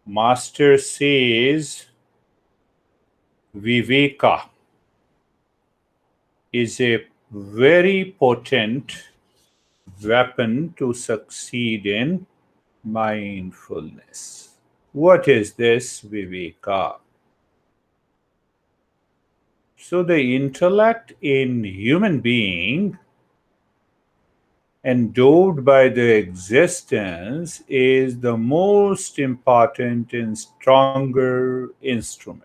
Master says Viveka is a very potent weapon to succeed in mindfulness. What is this Viveka? So the intellect in human being endowed by the existence is the most important and stronger instrument.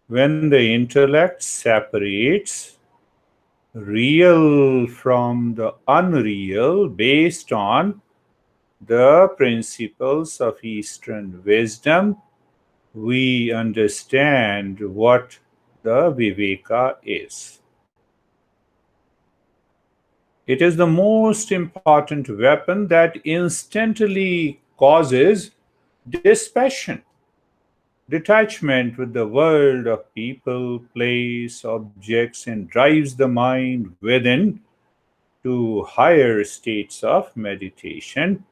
When the intellect separates real from the unreal based on the principles of Eastern wisdom, we understand what the Viveka is. It is the most important weapon that instantly causes dispassion, detachment with the world of people, place, objects, and drives the mind within to higher states of meditation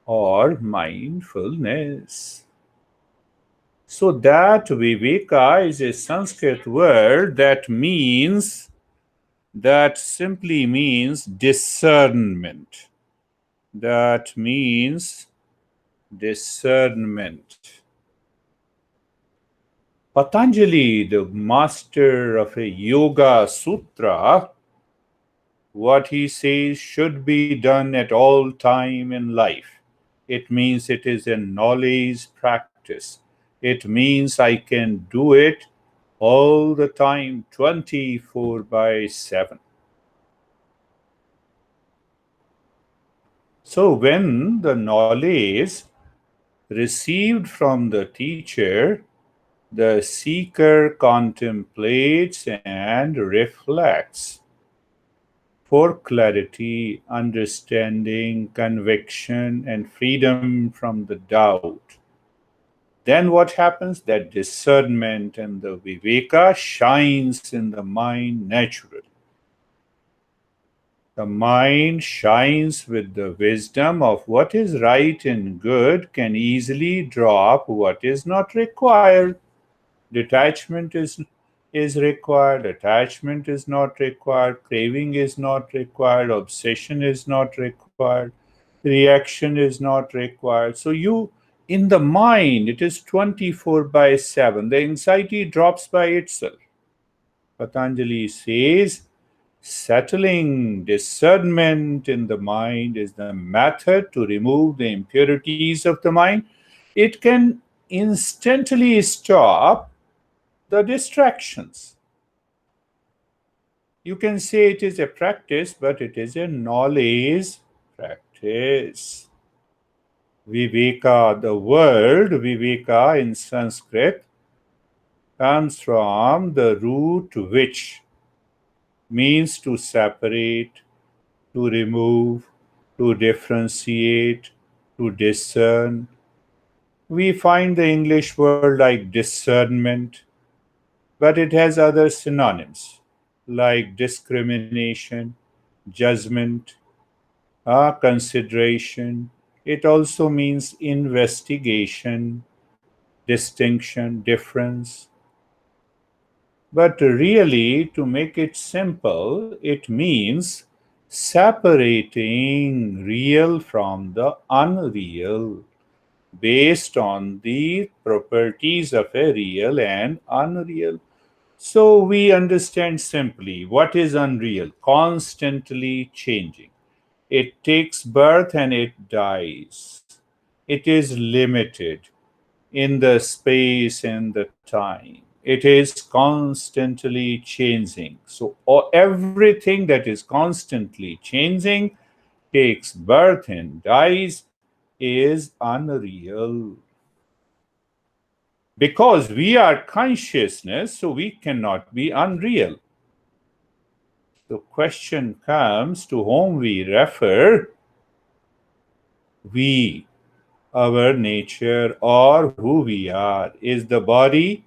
or mindfulness. So that Viveka is a Sanskrit word that simply means discernment. That means discernment. Patanjali, the master of a Yoga Sutra, what he says should be done at all time in life. It means it is a knowledge practice. It means I can do it all the time, 24 by 7. So when the knowledge received from the teacher, the seeker contemplates and reflects for clarity, understanding, conviction, and freedom from the doubt. Then what happens? That discernment and the Viveka shines in the mind naturally. The mind shines with the wisdom of what is right and good, can easily drop what is not required. Detachment is required, attachment is not required, craving is not required, obsession is not required, reaction is not required. So in the mind, it is 24 by 7. The anxiety drops by itself. Patanjali says, settling discernment in the mind is the method to remove the impurities of the mind. It can instantly stop the distractions. You can say it is a practice, but it is a knowledge practice. Viveka, the word Viveka in Sanskrit comes from the root which means to separate, to remove, to differentiate, to discern. We find the English word like discernment, but it has other synonyms like discrimination, judgment, consideration. It also means investigation, distinction, difference. But really, to make it simple, it means separating real from the unreal based on the properties of a real and unreal. So we understand simply what is unreal, constantly changing. It takes birth and it dies. It is limited in the space and the time. It is constantly changing. So everything that is constantly changing, takes birth and dies, is unreal. Because we are consciousness, so we cannot be unreal. The question comes to whom we refer, we, our nature, or who we are. Is the body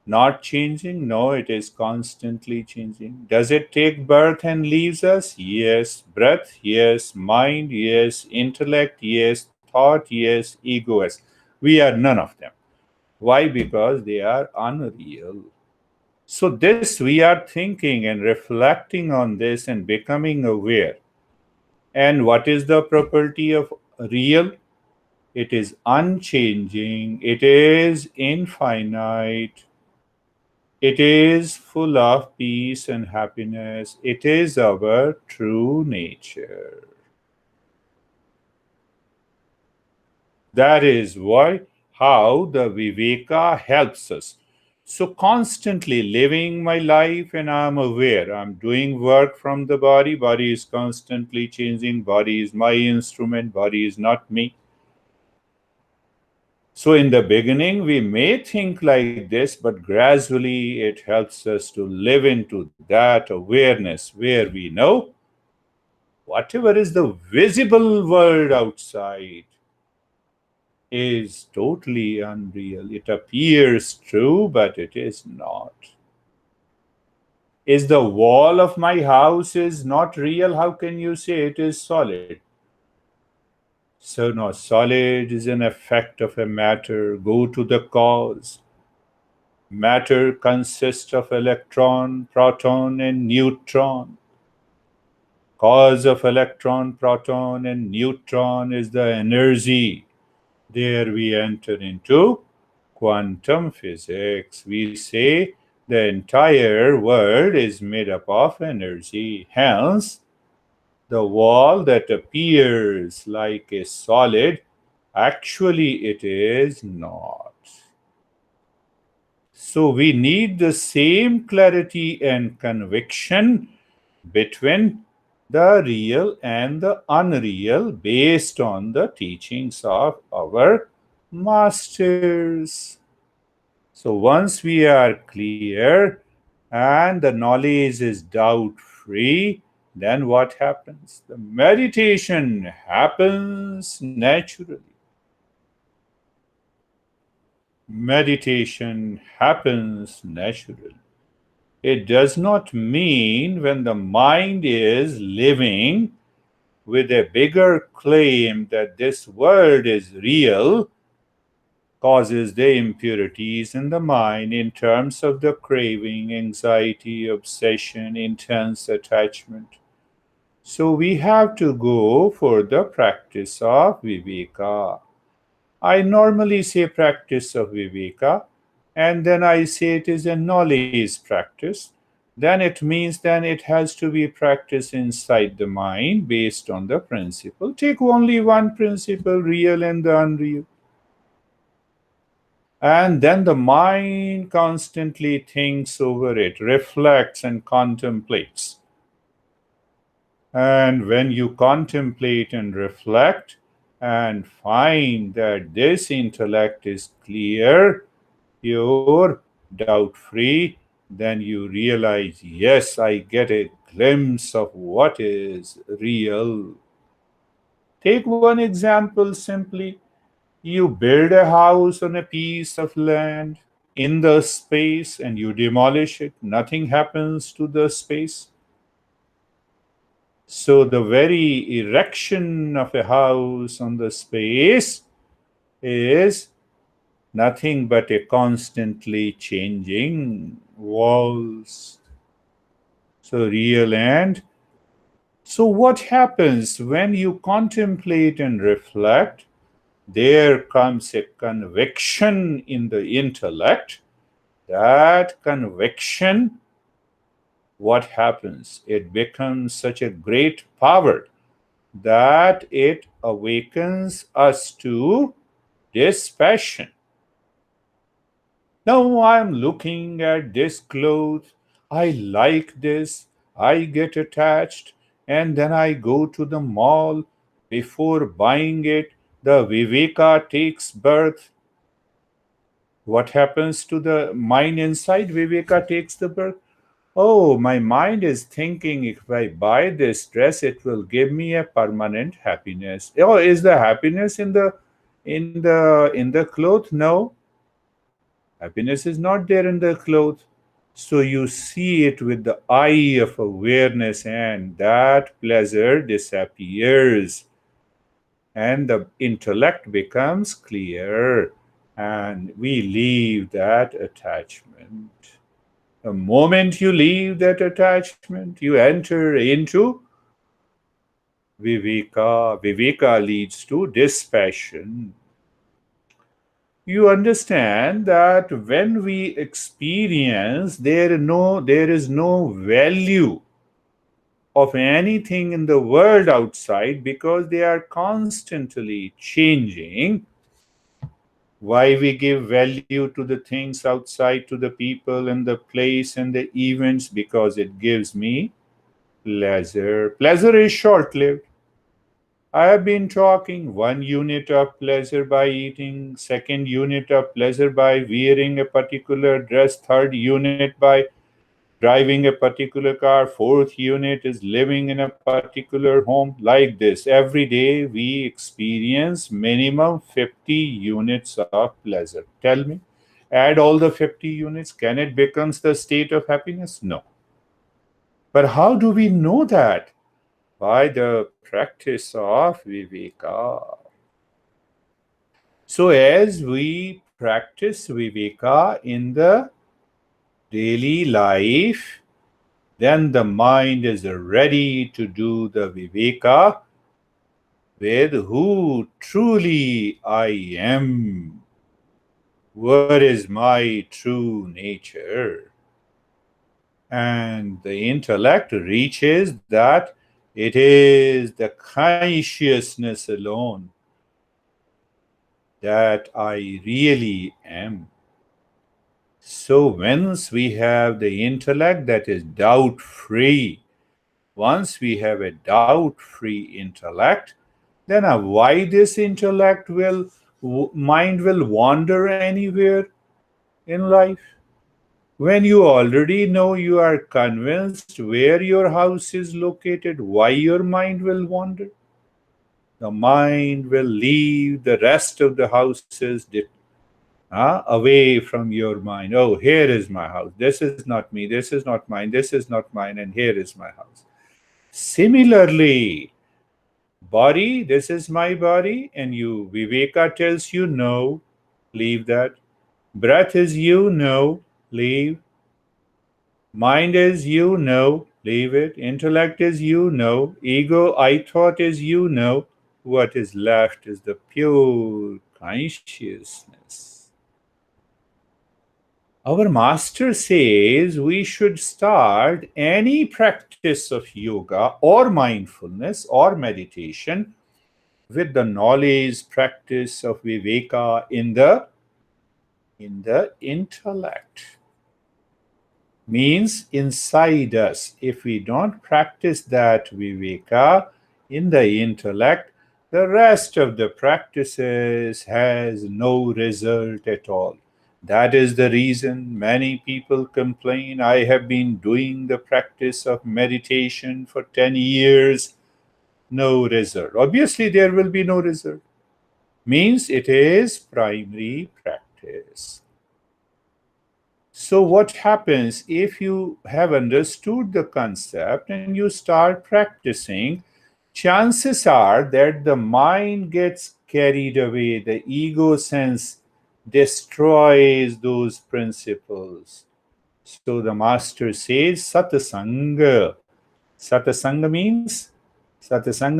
not changing? No, it is constantly changing. Does it take birth and leaves us? Yes. Breath? Yes. Mind? Yes. Intellect? Yes. thought, yes, ego, yes. We are none of them. Why? Because they are unreal. So, this we are thinking and reflecting on this and becoming aware. And what is the property of real? It is unchanging, it is infinite, it is full of peace and happiness, it is our true nature. That is why how the Viveka helps us. So constantly living my life and I'm aware. I'm doing work from the body. Body is constantly changing. Body is my instrument. Body is not me. So in the beginning, we may think like this, but gradually it helps us to live into that awareness where we know whatever is the visible world outside is totally unreal. It appears true, but it is not. Is the wall of my house is not real? How can you say it is solid? So no, solid is an effect of a matter. Go to the cause. Matter consists of electron, proton, and neutron. Cause of electron, proton, and neutron is the energy. There we enter into quantum physics. We say the entire world is made up of energy. Hence, the wall that appears like a solid, actually it is not. So we need the same clarity and conviction between the real and the unreal based on the teachings of our masters. So once we are clear and the knowledge is doubt free, then what happens? The meditation happens naturally. Meditation happens naturally. It does not mean when the mind is living with a bigger claim that this world is real, causes the impurities in the mind in terms of the craving, anxiety, obsession, intense attachment. So we have to go for the practice of Viveka. I normally say practice of Viveka, and then I say it is a knowledge practice. Then it means then it has to be practiced inside the mind based on the principle. Take only one principle, real and the unreal. And then the mind constantly thinks over it, reflects and contemplates. And when you contemplate and reflect and find that this intellect is clear, pure, doubt free, then you realize, yes, I get a glimpse of what is real. Take one example simply. You build a house on a piece of land in the space and you demolish it. Nothing happens to the space. So the very erection of a house on the space is nothing but a constantly changing walls. So real and so what happens when you contemplate and reflect? There comes a conviction in the intellect. That conviction, what happens? It becomes such a great power that it awakens us to dispassion. Now I'm looking at this cloth. I like this. I get attached. And then I go to the mall. Before buying it, the Viveka takes birth. What happens to the mind inside? Viveka takes the birth. Oh, my mind is thinking if I buy this dress, it will give me a permanent happiness. Oh, is the happiness in the cloth? No, happiness is not there in the cloth. So you see it with the eye of awareness, and that pleasure disappears. and the intellect becomes clear, and we leave that attachment. The moment you leave that attachment, you enter into Viveka. Viveka leads to dispassion. You understand that when we experience, there is no value of anything in the world outside because they are constantly changing. Why we give value to the things outside, to the people and the place and the events? Because it gives me pleasure. Pleasure is short lived. I have been talking one unit of pleasure by eating, second unit of pleasure by wearing a particular dress, third unit by driving a particular car, fourth unit is living in a particular home. Like this, every day we experience minimum 50 units of pleasure. Tell me, add all the 50 units, can it becomes the state of happiness? No. But how do we know that? By the practice of Viveka. So, as we practice Viveka in the daily life, then the mind is ready to do the Viveka with who truly I am. What is my true nature? And the intellect reaches that it is the consciousness alone that I really am. So, once we have the intellect that is doubt free, once we have a doubt free intellect, then why this intellect mind will wander anywhere in life? When you already know, you are convinced where your house is located, why your mind will wander? The mind will leave the rest of the houses away from your mind. Oh, here is my house. This is not me. This is not mine. This is not mine. And here is my house. Similarly, body, this is my body. And you, Viveka tells you, no, leave that. Breath is you, no, leave. Mind is you, no, leave it. Intellect is you, no. Ego, I thought is you, no. What is left is the pure consciousness. Our master says we should start any practice of yoga or mindfulness or meditation with the knowledge practice of Viveka in the intellect. Means inside us. If we don't practice that Viveka in the intellect, the rest of the practices has no result at all. That is the reason many people complain. I have been doing the practice of meditation for 10 years, no result. Obviously, there will be no result. Means it is primary practice. So, what happens if you have understood the concept and you start practicing? Chances are that the mind gets carried away, the ego sense destroys those principles. So the master says satsanga. Satsanga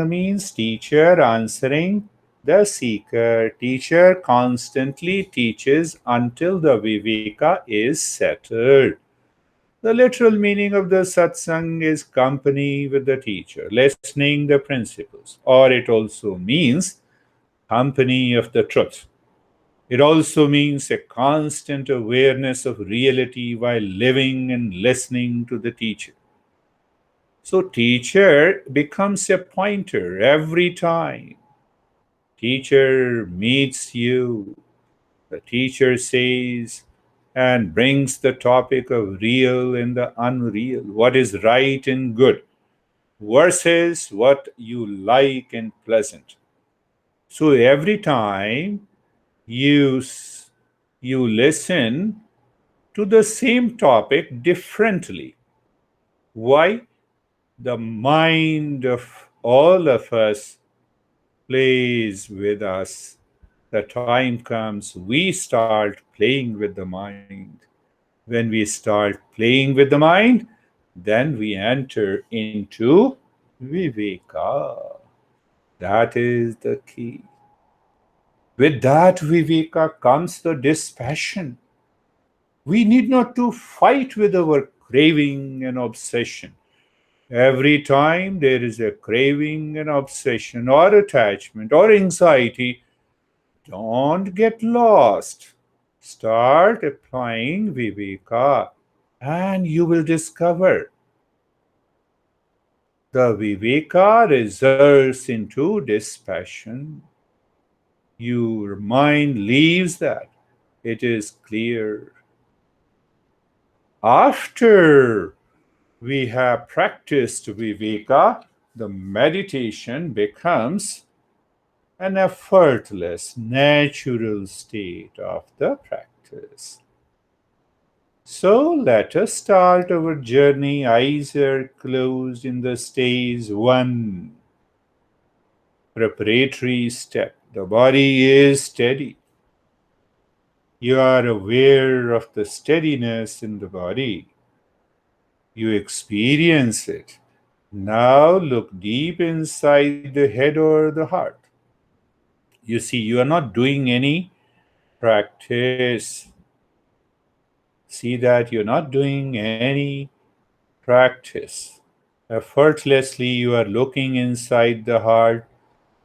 means teacher answering the seeker. Teacher constantly teaches until the viveka is settled. The literal meaning of the satsang is company with the teacher, listening the principles, or it also means company of the truth. It also means a constant awareness of reality while living and listening to the teacher. So teacher becomes a pointer every time. Teacher meets you. The teacher says and brings the topic of real and the unreal, what is right and good, versus what you like and pleasant. So every time you listen to the same topic differently. Why? The mind of all of us plays with us. The time comes we start playing with the mind. When we start playing with the mind, then we enter into Viveka. That is the key. With that Viveka comes the dispassion. We need not to fight with our craving and obsession. Every time there is a craving and obsession or attachment or anxiety, don't get lost. Start applying Viveka and you will discover the Viveka results into dispassion. Your mind leaves that. It is clear. After we have practiced Viveka, the meditation becomes an effortless, natural state of the practice. So let us start our journey. Eyes are closed in the stage 1. Preparatory step. The body is steady. You are aware of the steadiness in the body. You experience it. Now look deep inside the head or the heart. You see, you are not doing any practice. See that you're not doing any practice. Effortlessly, you are looking inside the heart.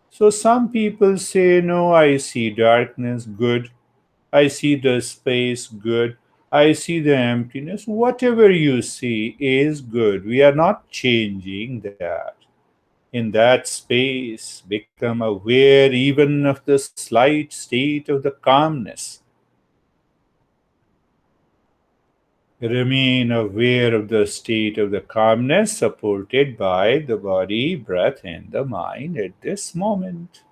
So some people say, no, I see darkness, good. I see the space, good. I see the emptiness. Whatever you see is good. We are not changing that. In that space, become aware even of the slight state of the calmness. Remain aware of the state of the calmness supported by the body, breath, and the mind at this moment.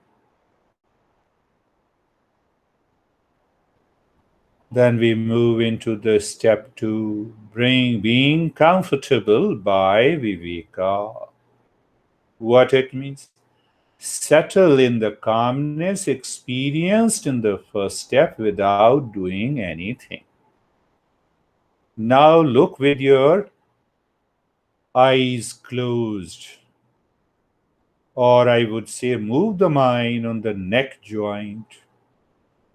Then we move into the step 2, being comfortable by Viveka. What it means? Settle in the calmness experienced in the first step without doing anything. Now look with your eyes closed, or I would say move the mind on the neck joint.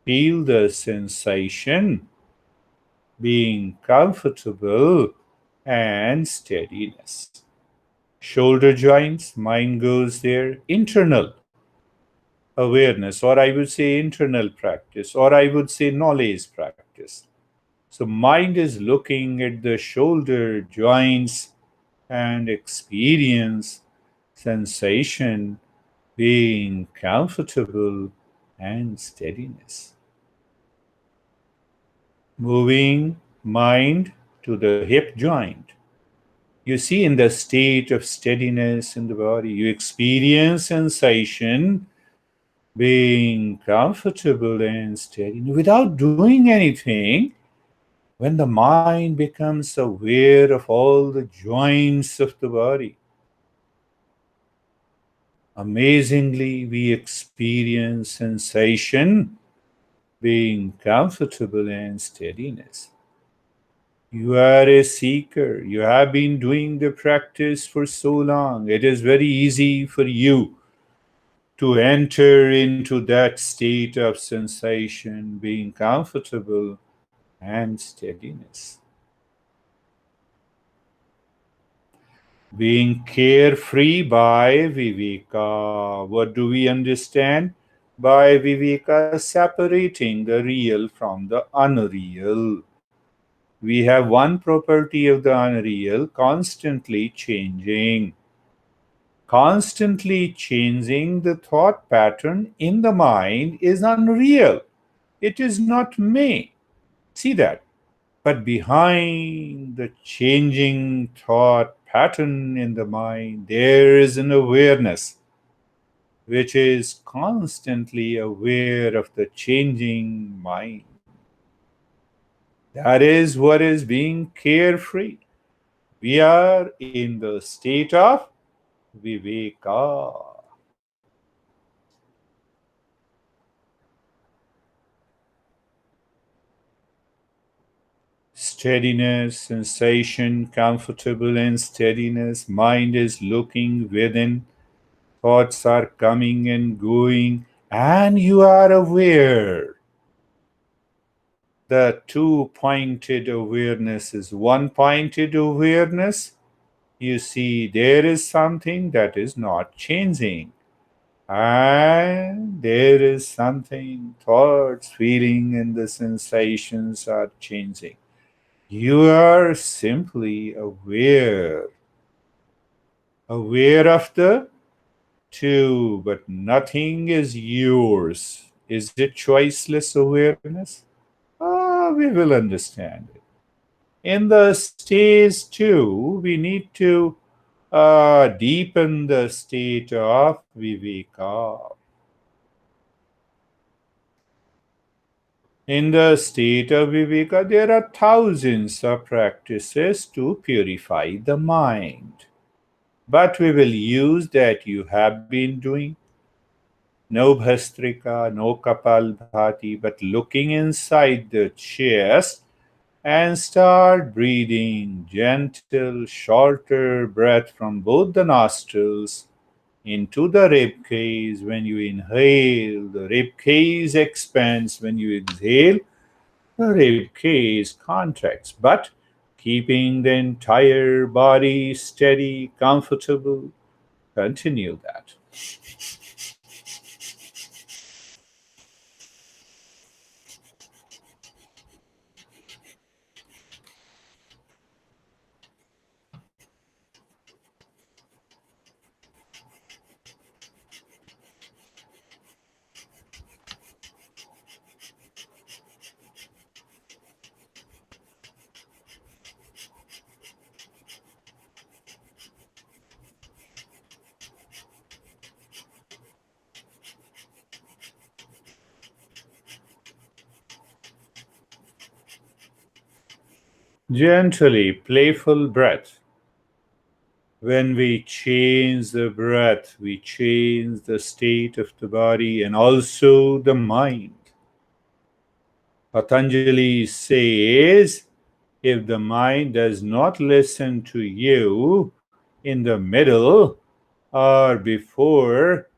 Feel the sensation, being comfortable and steadiness. Shoulder joints, mind goes there. Internal awareness, or I would say internal practice, or I would say knowledge practice. So mind is looking at the shoulder joints and experience sensation, being comfortable and steadiness. Moving mind to the hip joint. You see, in the state of steadiness in the body, you experience sensation, being comfortable and steady without doing anything. When the mind becomes aware of all the joints of the body, amazingly we experience sensation, being comfortable and steadiness. You are a seeker. You have been doing the practice for so long. It is very easy for you to enter into that state of sensation, being comfortable and steadiness. Being carefree by Viveka. What do we understand by Viveka? Separating the real from the unreal. We have one property of the unreal, constantly changing. Constantly changing the thought pattern in the mind is unreal. It is not me. See that? But behind the changing thought pattern in the mind, there is an awareness which is constantly aware of the changing mind. That is what is being carefree. We are in the state of Viveka. Steadiness, sensation, comfortable and steadiness. Mind is looking within. Thoughts are coming and going, and you are aware. The two-pointed awareness is one-pointed awareness. You see, there is something that is not changing. And there is something, thoughts, feeling, and the sensations are changing. You are simply aware, aware of the two, but nothing is yours. Is it choiceless awareness? We will understand it. In the stage two, we need to deepen the state of Viveka. In the state of Viveka, there are thousands of practices to purify the mind. But we will use that you have been doing. No Bhastrika, no Kapalbhati, but looking inside the chest and start breathing gentle, shorter breath from both the nostrils into the rib cage. When you inhale, the rib cage expands. When you exhale, the rib cage contracts, but keeping the entire body steady, comfortable. Continue that. Gently, playful breath. When we change the breath, we change the state of the body and also the mind. Patanjali says, if the mind does not listen to you in the middle or before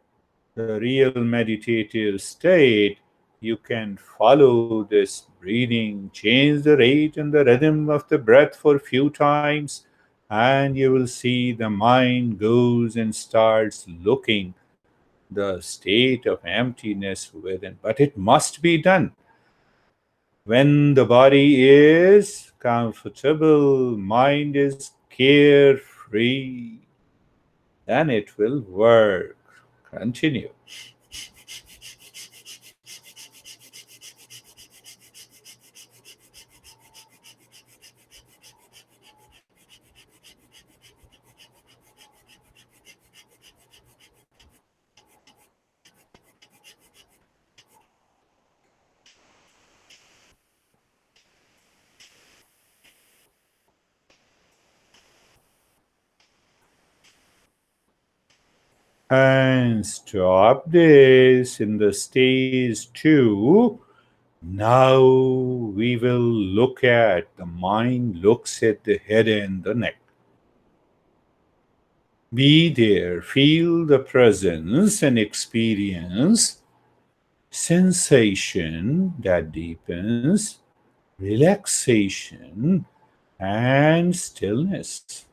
the real meditative state, you can follow this breathing, change the rate and the rhythm of the breath for a few times, and you will see the mind goes and starts looking the state of emptiness within. But it must be done. When the body is comfortable, mind is carefree, then it will work. Continue. And stop this in the stage two. Now we will look at the mind looks at the head and the neck. Be there, feel the presence and experience sensation that deepens, relaxation, and stillness.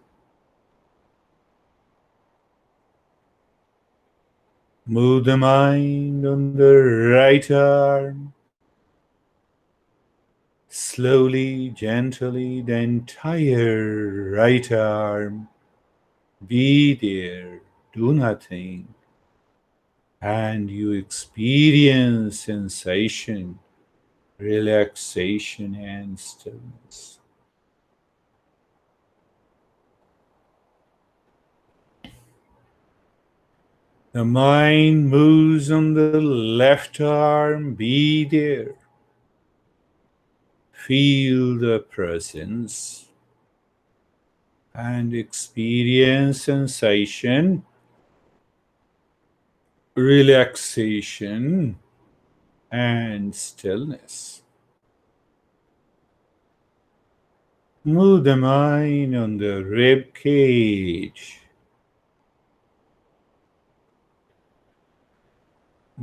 Move the mind on the right arm. Slowly, gently, the entire right arm. Be there, do nothing, and you experience sensation, relaxation, and stillness. The mind moves on the left arm, be there. Feel the presence and experience sensation, relaxation, and stillness. Move the mind on the rib cage.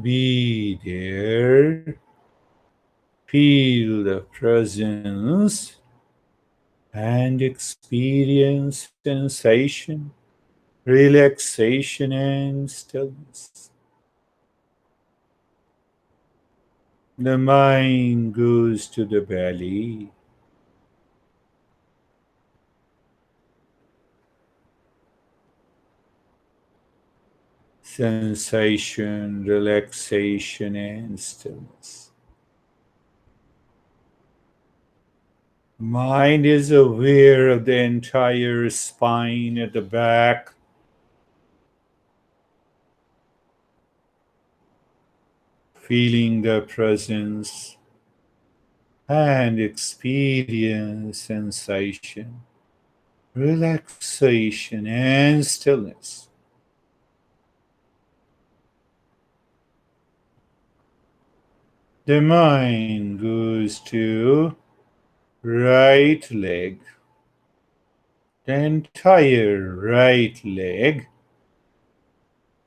Be there. Feel the presence and experience sensation, relaxation, and stillness. The mind goes to the belly. Sensation, relaxation, and stillness. Mind is aware of the entire spine at the back, feeling the presence and experience sensation, relaxation, and stillness. The mind goes to right leg, the entire right leg.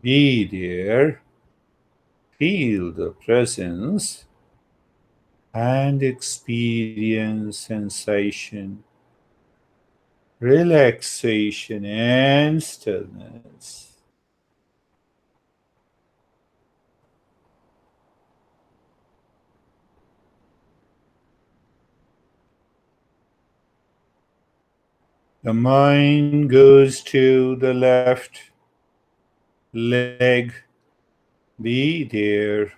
Be there, feel the presence, and experience sensation, relaxation, and stillness. The mind goes to the left leg. Be there.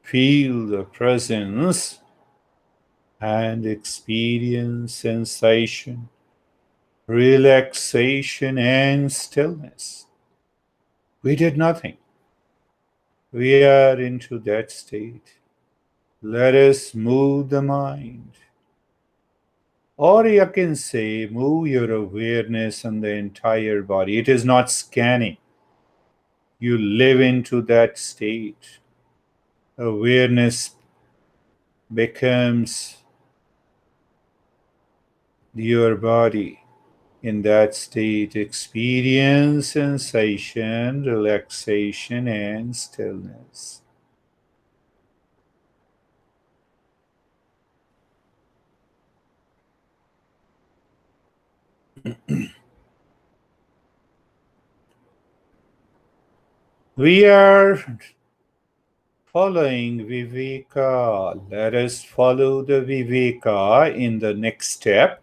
Feel the presence and experience sensation, relaxation, and stillness. We did nothing. We are into that state. Let us move the mind. Or you can say, move your awareness on the entire body. It is not scanning. You live into that state. Awareness becomes your body. In that state, experience sensation, relaxation, and stillness. We are following Viveka. Let us follow the Viveka in the next step.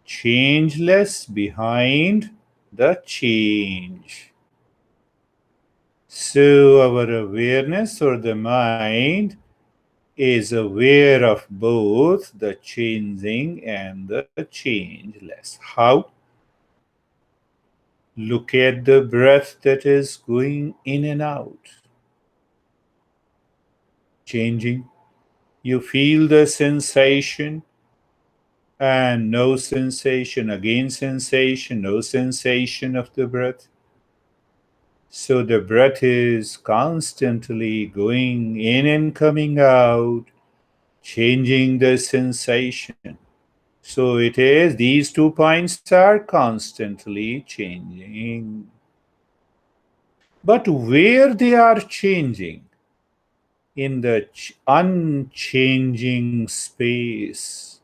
Changeless behind the change. So, our awareness or the mind is aware of both the changing and the changeless. How? Look at the breath that is going in and out, changing. You feel the sensation and no sensation, again sensation, no sensation of the breath. So the breath is constantly going in and coming out, changing the sensation. So it is, these 2 points are constantly changing. But where they are changing? In the unchanging space.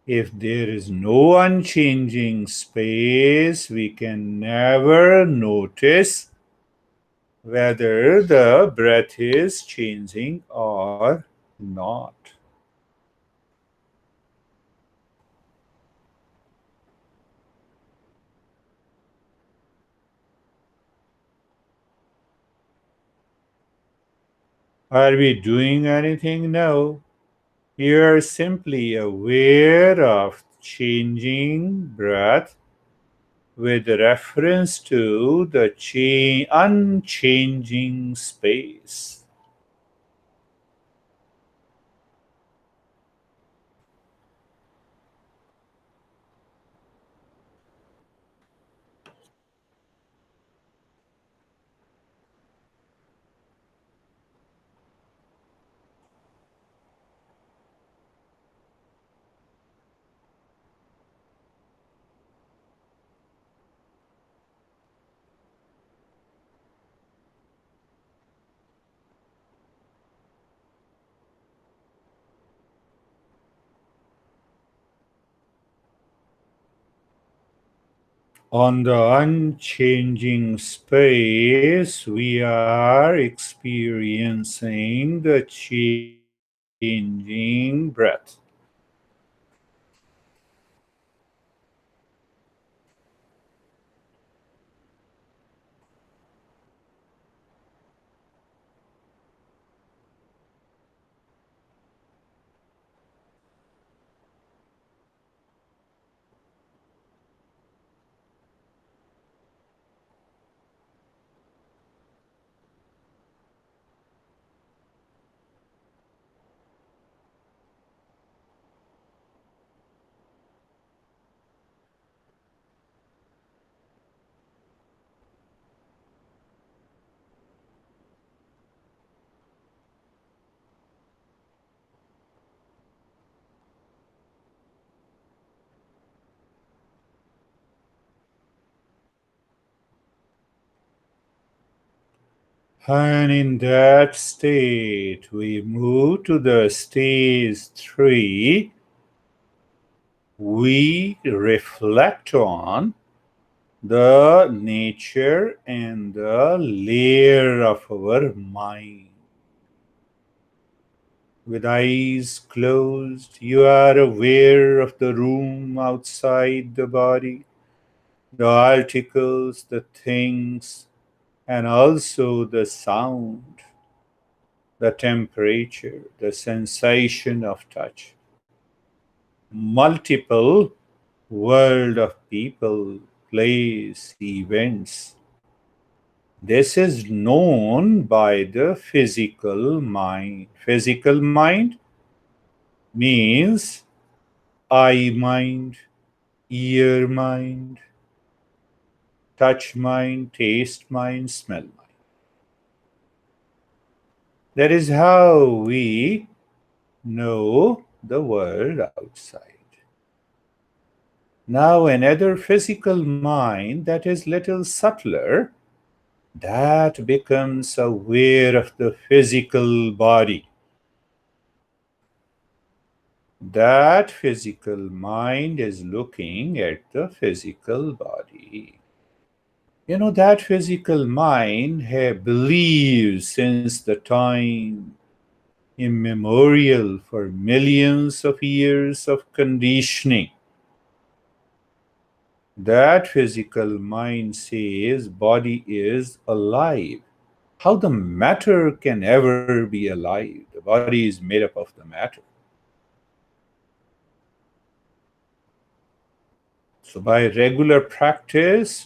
If there is no unchanging space, we can never notice whether the breath is changing or not. Are we doing anything? No. You are simply aware of changing breath with reference to the unchanging space. On the unchanging space, we are experiencing the changing breath. And in that state, we move to the stage 3. We reflect on the nature and the layer of our mind. With eyes closed, you are aware of the room outside the body, the articles, the things, and also the sound, the temperature, the sensation of touch. Multiple world of people, place, events. This is known by the physical mind. Physical mind means eye mind, ear mind, touch mind, taste mind, smell mind. That is how we know the world outside. Now, another physical mind that is little subtler, that becomes aware of the physical body. That physical mind is looking at the physical body. That physical mind believes since the time immemorial for millions of years of conditioning. That physical mind says body is alive. How the matter can ever be alive? The body is made up of the matter. So by regular practice,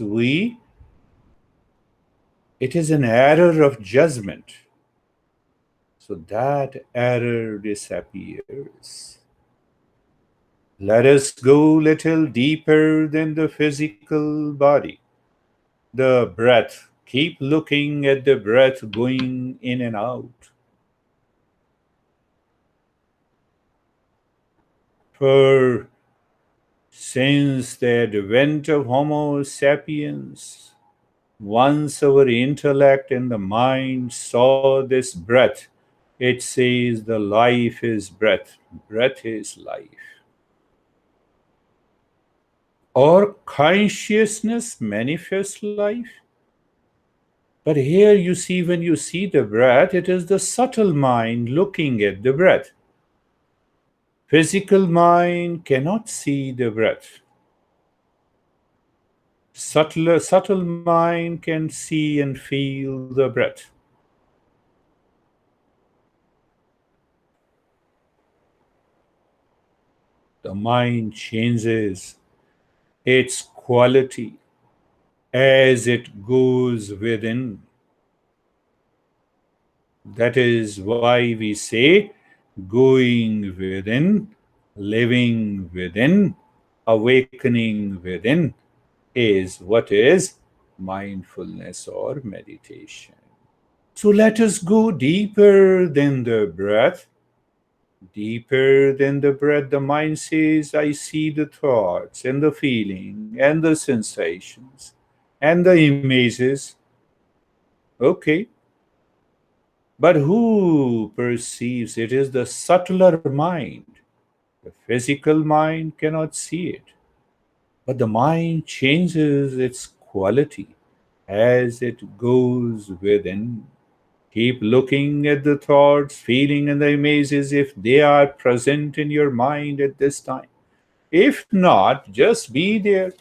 it is an error of judgment. So that error disappears. Let us go little deeper than the physical body. The breath. Keep looking at the breath going in and out. For since the advent of Homo sapiens, once our intellect and the mind saw this breath, it says the life is breath. Breath is life. Or consciousness manifests life. But here you see, when you see the breath, it is the subtle mind looking at the breath. Physical mind cannot see the breath. Subtle mind can see and feel the breath. The mind changes its quality as it goes within. That is why we say going within, living within, awakening within is what is mindfulness or meditation. So let us go deeper than the breath. Deeper than the breath, the mind says, I see the thoughts and the feeling and the sensations and the images. Okay, but who perceives it is the subtler mind. The physical mind cannot see it. But the mind changes its quality as it goes within. Keep looking at the thoughts, feeling, and the images if they are present in your mind at this time. If not, just be there.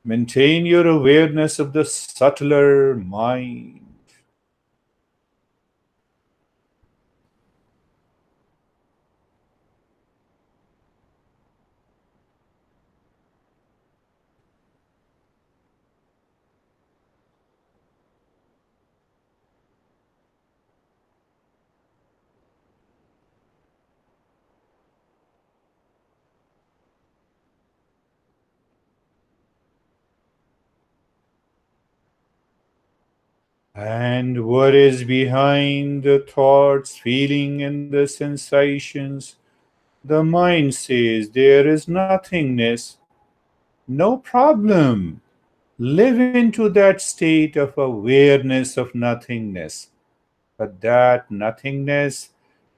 Maintain your awareness of the subtler mind. And what is behind the thoughts, feeling, and the sensations? The mind says there is nothingness. No problem. Live into that state of awareness of nothingness. But that nothingness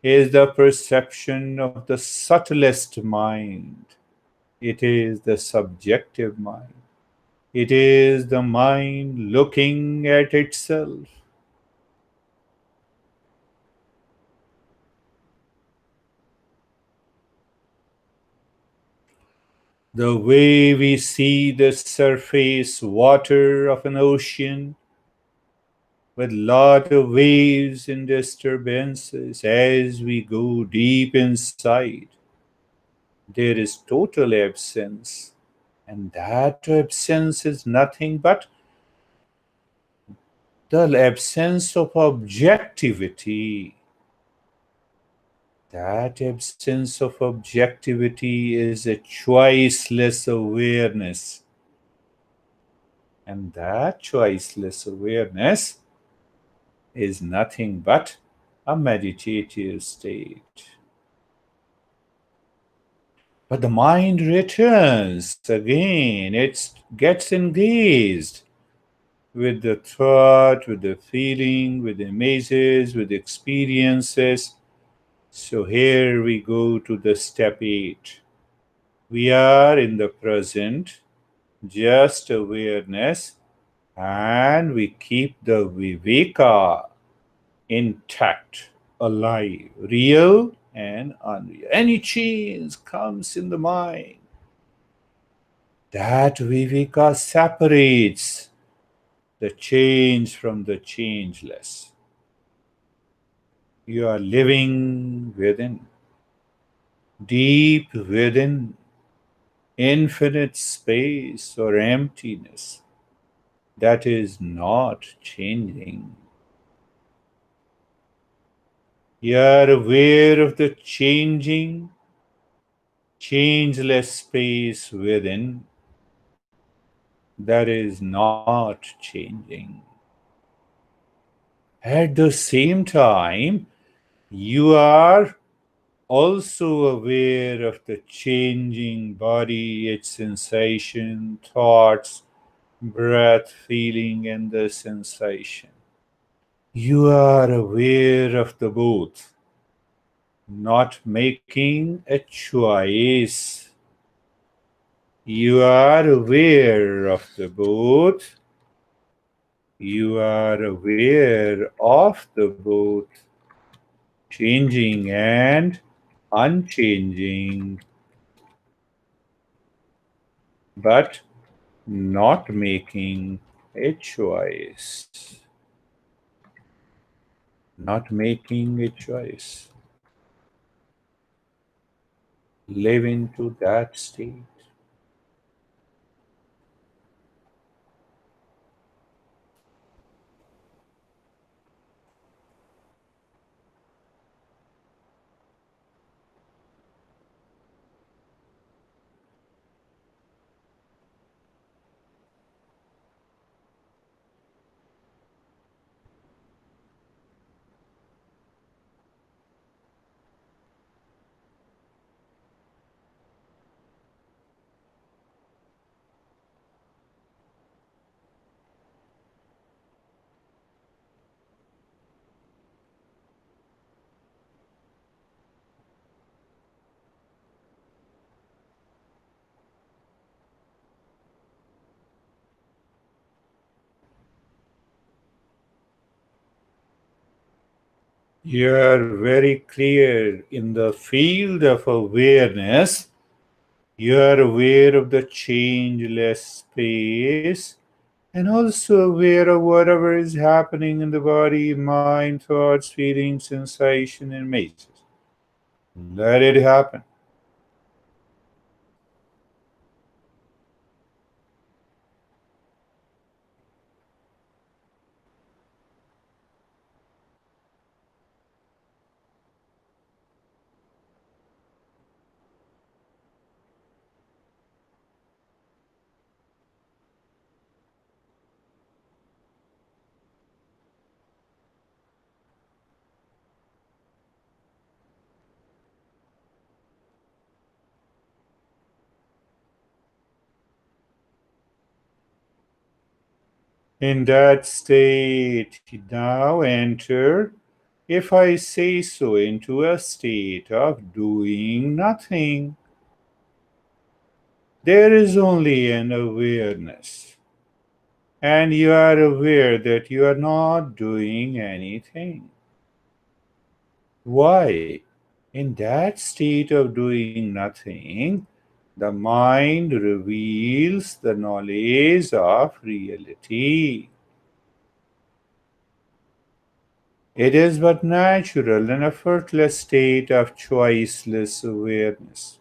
is the perception of the subtlest mind. It is the subjective mind. It is the mind looking at itself. The way we see the surface water of an ocean with lot of waves and disturbances as we go deep inside, there is total absence. And that absence is nothing but the absence of objectivity. That absence of objectivity is a choiceless awareness. And that choiceless awareness is nothing but a meditative state. But the mind returns again, it gets engaged with the thought, with the feeling, with the images, with the experiences. So here we go to the step 8. We are in the present, just awareness, and we keep the Viveka intact, alive, real and unreal. Any change comes in the mind. That Viveka separates the change from the changeless. You are living within, deep within, infinite space or emptiness that is not changing. You are aware of the changing, changeless space within that is not changing. At the same time, you are also aware of the changing body, its sensation, thoughts, breath, feeling, and the sensation. You are aware of the both, not making a choice. You are aware of the both. You are aware of the both, changing and unchanging, but not making a choice. Not making a choice. Live into that state. You are very clear in the field of awareness. You are aware of the changeless space and also aware of whatever is happening in the body, mind, thoughts, feelings, sensation, and images. Let it happen. In that state, now enter, if I say so, into a state of doing nothing. There is only an awareness, and you are aware that you are not doing anything. Why? In that state of doing nothing, the mind reveals the knowledge of reality. It is but natural and effortless state of choiceless awareness.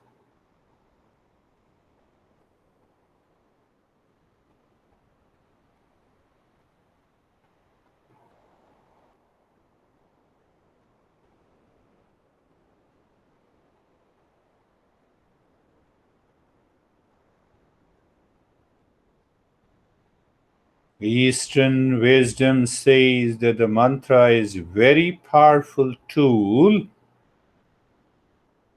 Eastern wisdom says that the mantra is a very powerful tool,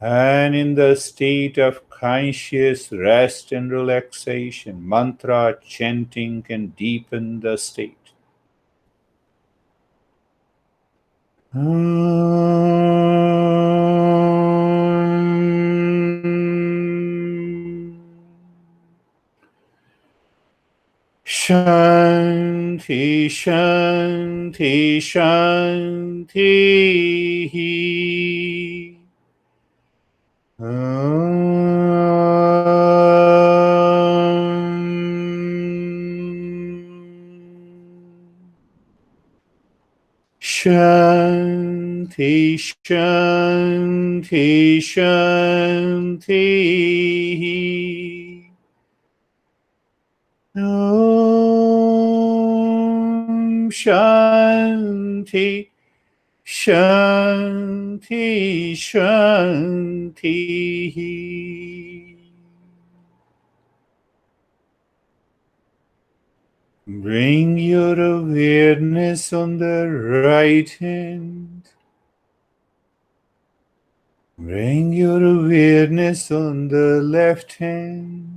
and in the state of conscious rest and relaxation, mantra chanting can deepen the state. Shanti, Shanti, Shanti. Shanti, Shanti, Shanti. Om Shanti, Shanti, Shanti. Bring your awareness on the right hand. Bring your awareness on the left hand.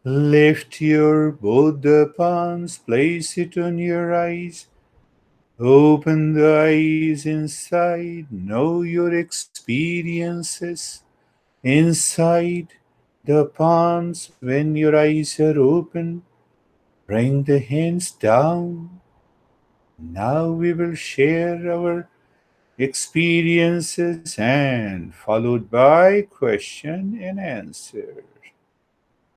Lift your both the palms, place it on your eyes. Open the eyes inside. Know your experiences inside the palms when your eyes are open. Bring the hands down. Now we will share our experiences and followed by question and answer.